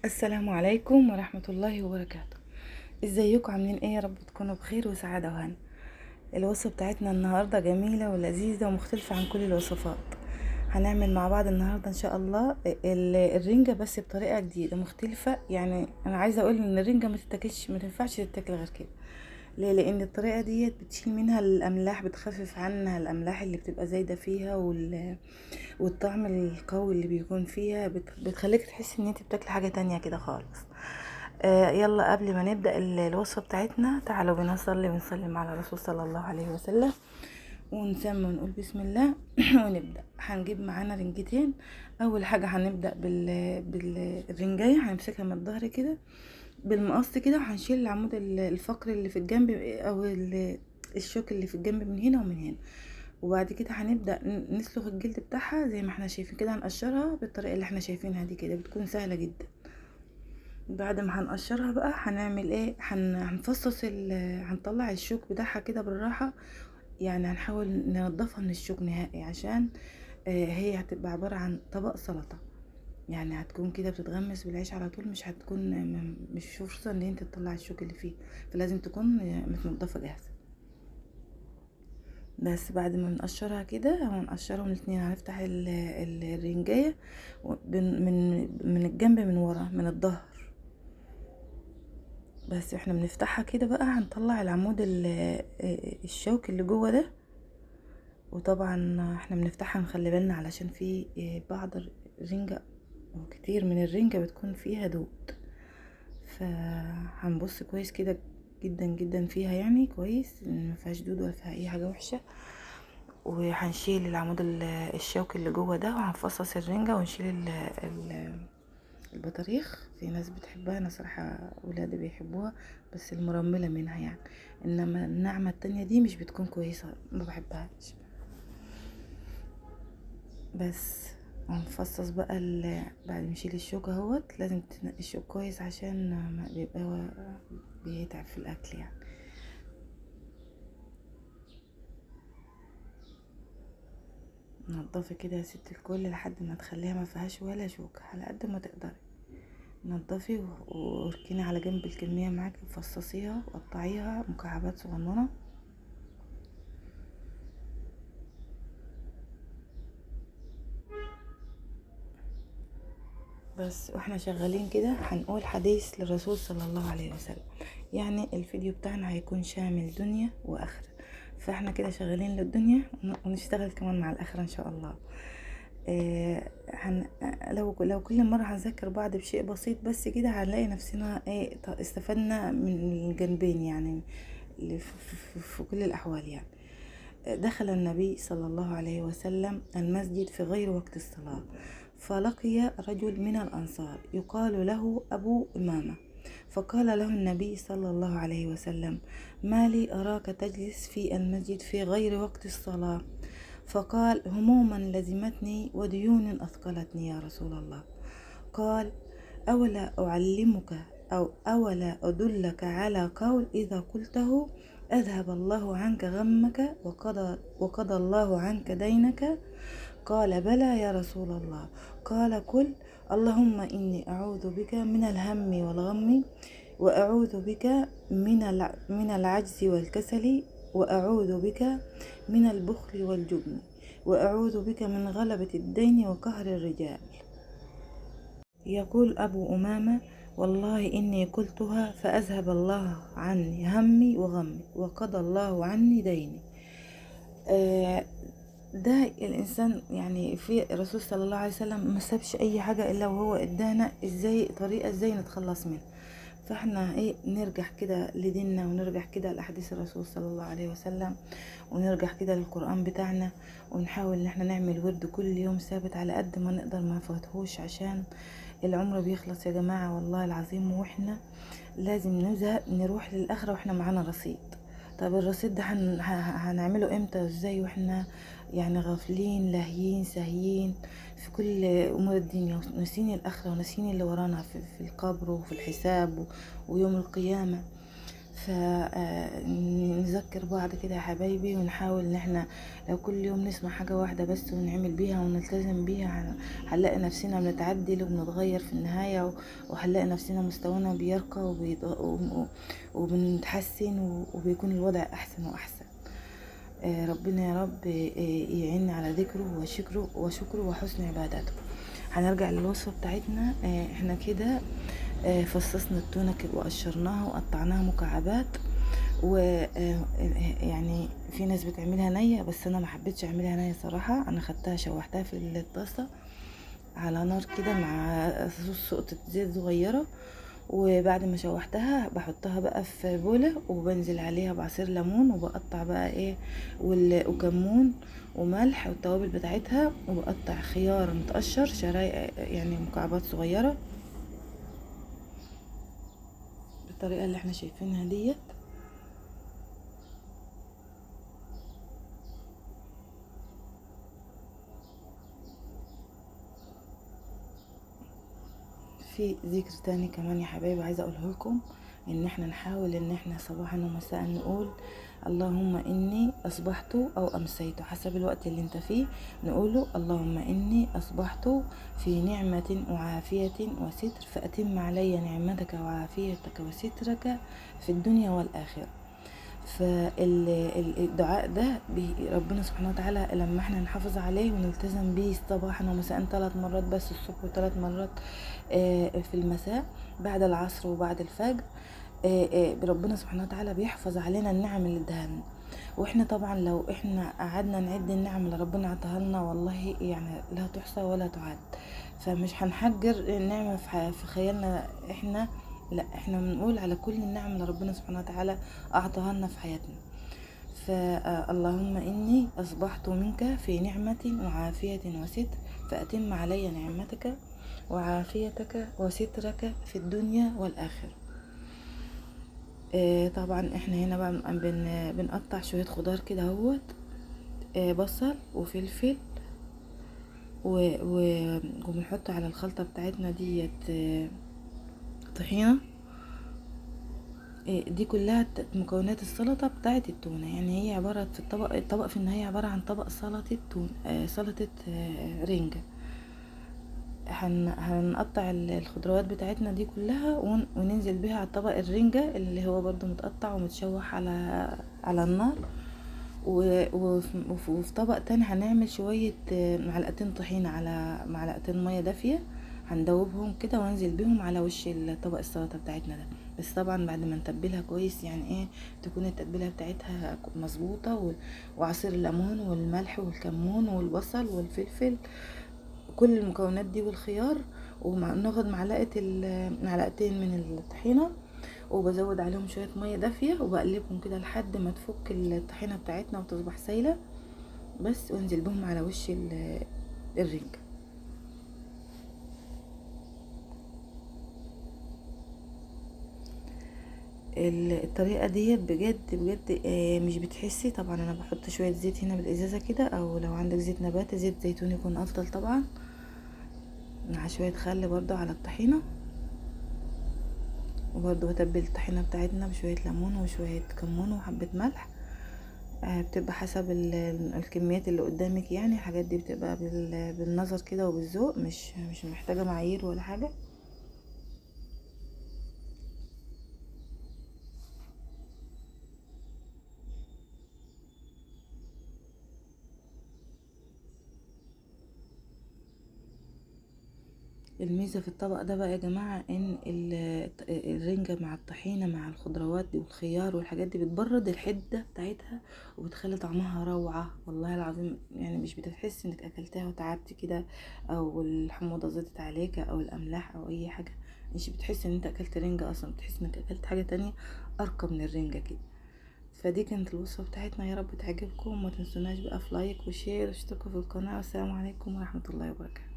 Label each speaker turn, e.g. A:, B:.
A: السلام عليكم ورحمة الله وبركاته. ازيكم عاملين ايه؟ يا رب تكونوا بخير وسعادة وهنا. الوصفة بتاعتنا النهاردة جميلة ولذيذة ومختلفة عن كل الوصفات. هنعمل مع بعض النهاردة ان شاء الله الرنجة بس بطريقة جديدة مختلفة. يعني انا عايزة اقول ان الرنجة ما تتاكلش، ما تنفعش تتاكل غير كده. ليه؟ لان الطريقة ديت بتشيل منها الاملاح، بتخفف عنها الاملاح اللي بتبقى زايدة فيها والطعم القوي اللي بيكون فيها بتخليك تحس ان انت بتاكل حاجة تانية كده خالص. يلا قبل ما نبدأ الوصفة بتاعتنا، تعالوا بينا نصلي ونسلم على الرسول صلى الله عليه وسلم ونسمي ونقول بسم الله. ونبدأ. هنجيب معانا رنجتين. اول حاجة هنبدأ بالرنجاية، هنمسكها من الظهر كده بالمقص كده، وهنشيل العمود الفقري اللي في الجنب او الشوك اللي في الجنب من هنا ومن هنا. وبعد كده هنبدأ نسلخ الجلد بتاعها زي ما احنا شايفين كده، هنقشرها بالطريقة اللي احنا شايفينها دي كده، بتكون سهلة جدا. بعد ما هنقشرها بقى هنعمل ايه؟ هنفصص هنطلع الشوك بتاعها كده بالراحة. يعني هنحاول ننضفها من الشوك نهائي، عشان هي هتبقى عبارة عن طبق سلطة. يعني هتكون كده بتتغمس بالعيش على طول، مش هتكون مش فرصة ان انت تطلع الشوك اللي فيه، فلازم تكون متنضفة جاهزة. بس بعد ما نقشرها كده، هنقشرهم الاتنين، هنفتح الرنجاية من الجنب، من ورا، من الظهر. بس احنا بنفتحها كده بقى، هنطلع العمود الشوك اللي جوه ده. وطبعا احنا بنفتحها نخلي بالنا، علشان في بعض الرنجة او كتير من الرنجة بتكون فيها دود. فهنبص كويس كده جدا جدا فيها، يعني كويس ان مفيهاش دود ولا فيها اي حاجة وحشة. وهنشيل العمود الشوك اللي جوه ده، وهنفصص الرنجة ونشيل البطاريخ. في ناس بتحبها، انا صراحة ولادي بيحبوها، بس المرملة منها يعني. انما الناعمة التانية دي مش بتكون كويسة، ما بحبهاش. بس هنفصص بقى بعد ما نشيل الشوك اهوت، لازم تنقي الشوك كويس عشان ما بيبقى بيتعب في الاكل يعني. نضفي كده يا ست الكل لحد ما تخليها ما فيهاش ولا شوك، على قد ما تقدري. نضفي واركني على جنب الكمية معاكي، وفصصيها وقطعيها مكعبات صغننة. بس واحنا شغالين كده هنقول حديث للرسول صلى الله عليه وسلم. يعني الفيديو بتاعنا هيكون شامل دنيا واخرة، فاحنا كده شغالين للدنيا ونشتغل كمان مع الاخرة ان شاء الله. لو كل مرة هنذكر بعض بشيء بسيط بس كده، هنلاقي نفسنا استفدنا من الجانبين يعني، في كل الأحوال يعني. دخل النبي صلى الله عليه وسلم المسجد في غير وقت الصلاة، فلقي رجل من الأنصار يقال له أبو أمامة. فقال له النبي صلى الله عليه وسلم: ما لي أراك تجلس في المسجد في غير وقت الصلاة؟ فقال: هموما لزمتني وديون أثقلتني يا رسول الله. قال: أولا أعلمك أو أولا أدلك على قول إذا قلته أذهب الله عنك غمك وقضى الله عنك دينك؟ قال: بلى يا رسول الله. قال: قل: اللهم إني أعوذ بك من الهم والغم، وأعوذ بك من العجز والكسل، وأعوذ بك من البخل والجبن، وأعوذ بك من غلبة الدين وقهر الرجال. يقول أبو أمامة: والله إني قلتها فأذهب الله عني همي وغمي، وقضى الله عني ديني. آه، ده الانسان يعني، في الرسول صلى الله عليه وسلم ما سابش اي حاجه الا وهو ادانا ازاي نتخلص منه. فاحنا نرجع كده لديننا، ونرجع كده لاحاديث الرسول صلى الله عليه وسلم، ونرجع كده للقران بتاعنا، ونحاول ان احنا نعمل ورد كل يوم ثابت على قد ما نقدر، ما نفوتهوش، عشان العمر بيخلص يا جماعه والله العظيم، واحنا لازم نزهق نروح للاخره واحنا معانا رصيد. طب الرصيد ده هنعمله امتى وازاي واحنا يعني غافلين لاهيين ساهيين في كل امور الدنيا، وناسين الاخره وناسين اللي ورانا في القبر وفي الحساب ويوم القيامه؟ فنذكر بعض كده يا حبايبي، ونحاول ان احنا لو كل يوم نسمع حاجة واحدة بس ونعمل بيها ونلتزم بيها، هنلاقي نفسنا بنتعدل وبنتغير في النهاية، وهنلاقي نفسنا مستوانا بيرقى وبنتحسن، وبيكون الوضع احسن واحسن. ربنا يا رب يعيننا على ذكره وشكره وحسن عبادته. هنرجع للوصفة بتاعتنا. احنا كده فصصنا التونة وقشرناها وقطعناها مكعبات، ويعني في ناس بتعملها نية، بس انا ما حبيتش اعملها نية صراحة. انا خدتها شوحتها في الطاسة على نار كده مع سقطة زيت صغيرة، وبعد ما شوحتها بحطها بقى في بولة وبنزل عليها بعصير ليمون، وبقطع بقى ايه وكمون وملح والتوابل بتاعتها، وبقطع خيار متقشر شرايح يعني مكعبات صغيرة بالطريقة اللي احنا شايفينها ديت. في ذكر تاني كمان يا حبايبي عايزه اقوله لكم، ان احنا نحاول ان احنا صباحا ومساء نقول اللهم اني اصبحت او امسيت حسب الوقت اللي انت فيه، نقوله اللهم اني اصبحت في نعمة وعافية وستر، فاتم علي نعمتك وعافيتك وسترك في الدنيا والاخرة. فالدعاء ده ربنا سبحانه وتعالى لما احنا نحافظ عليه ونلتزم بيه صباحا ومساء 3 مرات بس الصبح، و3 مرات في المساء بعد العصر وبعد الفجر، ربنا سبحانه وتعالى بيحفظ علينا النعم اللي ادهالنا. واحنا طبعا لو احنا قعدنا نعد النعم اللي ربنا عطاها لنا والله يعني لا تحصى ولا تعد، فمش هنحجر النعمة في خيالنا احنا، لا احنا بنقول على كل النعم اللي ربنا سبحانه وتعالى اعطاها لنا في حياتنا. فاللهم اني اصبحت منك في نعمة وعافية وستر، فاتم علي نعمتك وعافيتك وسترك في الدنيا والاخره. طبعا احنا هنا بقى بنقطع شوية خضار كده اهوت، بصل وفلفل وبنحط على الخلطة بتاعتنا ديت طحينة. دي كلها مكونات السلطة بتاعت التونة. يعني هي عبارة في الطبق في النهاية عبارة عن طبق سلطة تون، سلطة رنجة. هنقطع الخضروات بتاعتنا دي كلها وننزل بيها على طبق الرنجة اللي هو برضو متقطع ومتشوح على النار. وفي طبق تاني هنعمل شوية معلقتين طحينة على معلقتين مية دافية، هندوبهم كده وانزل بيهم على وش الطبق السلطة بتاعتنا ده. بس طبعا بعد ما نتبلها كويس، يعني ايه، تكون التتبيلة بتاعتها مظبوطة، وعصير الليمون والملح والكمون والبصل والفلفل، كل المكونات دي والخيار. وناخد معلقتين من الطحينة، وبزود عليهم شوية مية دافية وبقلبهم كده لحد ما تفك الطحينة بتاعتنا وتصبح سايلة بس، وانزل بهم على وش الرنجة. الطريقة ديت بجد بجد مش بتحسي. طبعا انا بحط شوية زيت هنا بالازازة كده، او لو عندك زيت نباتي زيت زيتون يكون افضل طبعا، مع شوية خل برضو على الطحينة، وبرضو بتبل الطحينة بتاعتنا بشوية ليمون وشوية كمون وحبة ملح. بتبقى حسب الكميات اللي قدامك، يعني الحاجات دي بتبقى بالنظر كده وبالذوق، مش محتاجة معايير ولا حاجة. الميزة في الطبق ده بقى يا جماعة ان الرنجة مع الطحينة مع الخضروات دي والخيار والحاجات دي بتبرد الحدة بتاعتها وبتخلي طعمها روعة والله العظيم. يعني مش بتحس انك اكلتها وتعبت كده، او الحموضة زادت عليك او الاملاح او اي حاجة، مش بتحس ان انت اكلت رنجة اصلا، بتحس انك اكلت حاجة تانية ارقى من الرنجة كده. فدي كانت الوصفة بتاعتنا، يا رب تعجبكم. وما تنسوناش بقى في لايك وشير واشتركوا في القناة. والسلام عليكم ورحمة الله وبركاته.